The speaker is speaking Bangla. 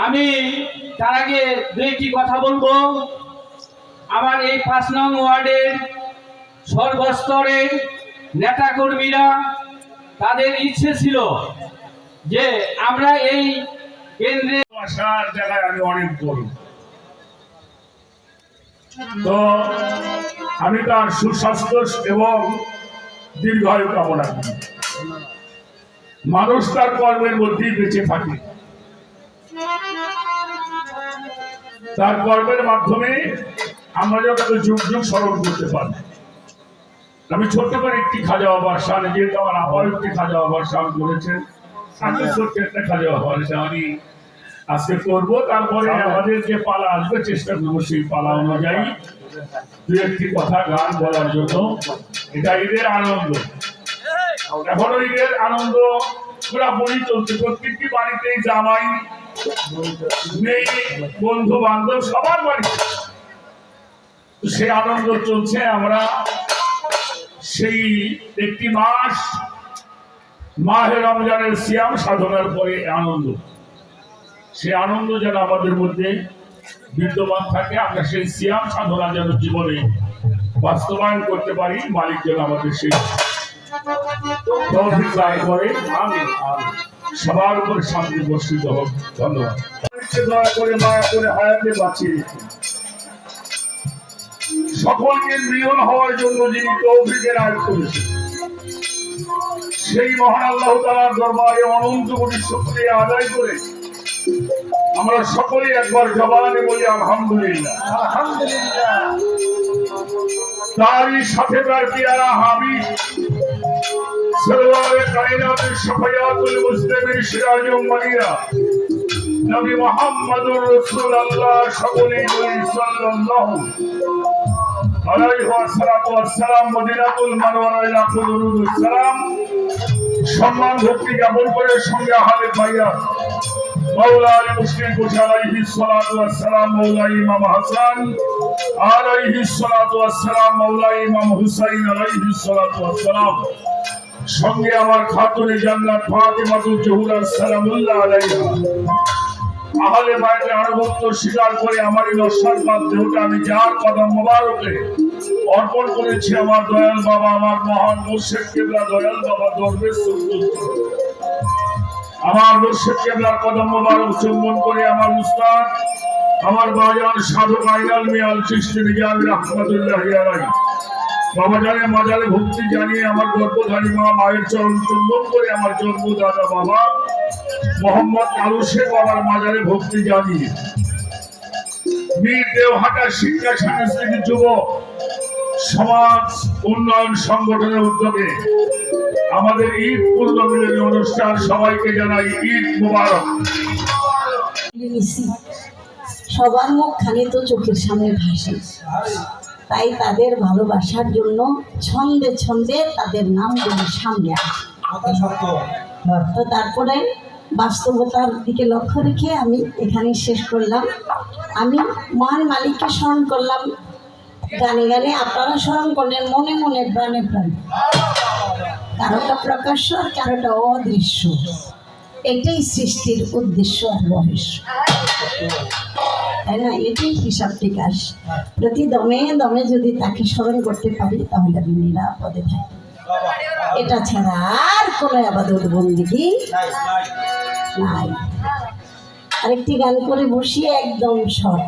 আমি তার আগে দুইটি কথা বলবো। আমার এই ৫ নং ওয়ার্ডের সর্বস্তরের নেতাকর্মীরা তাদের ইচ্ছে ছিল যে আমরা এই কেন্দ্রে আসার জায়গায় আমি অনেক বড়, তো আমি তার সুস্বাস্থ্য এবং দীর্ঘায়ু কামনা করি। মানুষ তার কর্মের মধ্যেই বেঁচে থাকে, তার কর্মের মাধ্যমে আমরা যত যুগ যুগ স্মরণ করতে পারি। আমি ছোট্ট করে একটি খাজা বাবার শান, যেহেতু আমার আবার একটি খাজা বাবার শান করেছেন, আমি ছোট্ট একটা খাজা বাবার শান আমি আজকে করবো। তারপরে আমাদের যে পালা আসবে চেষ্টা করবো সেই পালা অনুযায়ী দু একটি কথা গান বলার জন্য। এটা ঈদের আনন্দ, এখনো ঈদের আনন্দ পুরাপুরি চলছে। প্রত্যেকটি বাড়িতেই জামাই মেয়ে বন্ধু বান্ধব সবার বাড়িতে সে আনন্দ চলছে। আমরা সেই একটি মাস মাহে রমজানের সিয়াম সাধনার পরে আনন্দ, সে আনন্দ যেন আমাদের মধ্যে বিদ্যমান থাকে। আমরা সেই সিয়াম সাধনা যেন জীবনে বাস্তবায়ন করতে পারি। মালিক যেন আমাদের সেই তৌফিক দান করে। সবার উপরে শান্তি বর্ষিত হোক। ধন্যবাদ। দয়া করে মায়া করে হায়াতে বাঁচিয়ে রেখে সকলকে মিলন হওয়ার জন্য যিনি তৌফিকের আয়োজন করেছেন, সেই মহান আল্লাহ তাআলার দরবারে অনন্ত কোটি শুকরিয়া আদায় করে আমরা সকলেই একবার জবানে বলি আলহামদুলিল্লাহ। আলহামদুলিল্লাহ। তারই সাথে তার পিয়ারা হাবিব সরওয়ারে কায়নাতের শাফায়াতুল মুসলিমিন সিরাজুল মুনিরা নবী মুহাম্মদুর রাসূলুল্লাহ সকলেই বলি সাল্লাল্লাহু আলাইহি ওয়াসাল্লাম সালাম। মদিনাতুল মুনাওয়ারায় লাখো দরুদ সালাম সম্মান ভক্তি জ্ঞাপন করে সঙ্গে আহলে বাইত মাওলা আলী মুসলিম কোশা আলাইহিস সালাতু ওয়াস সালাম, মাওলা ইমাম হাসান আলাইহিস সালাতু ওয়াস সালাম, মাওলা ইমাম হুসাইন আলাইহিস সালাতু ওয়াস সালাম, সঙ্গে আমার খাতুনে জান্নাত ফাতিমাতুল জোহরা সালামুল্লাহ আলাইহা। আহলে বাইতের আনুগত্য স্বীকার করে আমার এই নশ্বর দেহটা আমি যার কদম মোবারকে অর্পণ করেছি আমার দয়াল বাবা, আমার মহান মুর্শিদ কিবলা দয়াল বাবা দরবেশ সুলতান, আমার মুর্শিদ কিবলার কদম মোবারক চুম্বন করে আমার উস্তাদ আমার বাজান সাধক আইনাল মিয়াল চিশতি নিজামী রাহমাতুল্লাহি আলাইহি বাবা জানে মাজারে ভক্তি জানিয়ে আমার গর্ভধারী মা মায়ের চরণ চুম্বন করে আমার জন্মদাতা বাবা মোহাম্মদ কালু শেখ বাবার মাজারে ভক্তি জানিয়ে মীর দেওহাটা শিক্ষা সাংস্কৃতিক যুব সমাজ উন্নয়ন সংগঠনের উদ্যোগে আমাদের ঈদ পূর্ণ মিলনী অনুষ্ঠান সবাইকে জানাই ঈদ মুবারক। সবার মুখখানি তো চোখের সামনে ভাসে, তাই তাদের ভালোবাসার জন্য ছন্দে ছন্দে তাদের নামগুলো সামনে আসে। তো তারপরে বাস্তবতার দিকে লক্ষ্য রেখে আমি এখানে শেষ করলাম। আমি মহান মালিককে স্মরণ করলাম গানে গানে, আপনারা স্মরণ করলেন মনে মনে প্রাণে প্রাণে। কারোটা প্রকাশ্য আর কারোটা অদৃশ্য, এটাই সৃষ্টির উদ্দেশ্য আর রহস্য, তাই না? এটাই হিসাব টিকাস। প্রতি দমে দমে যদি তাকে স্মরণ করতে পারি তাহলে আমি নিরাপদে থাকি। এটা ছাড়া আর কোনো ইবাদত বন্দেগী নাই। আরেকটি গান করে বসিয়ে একদম শর্ট।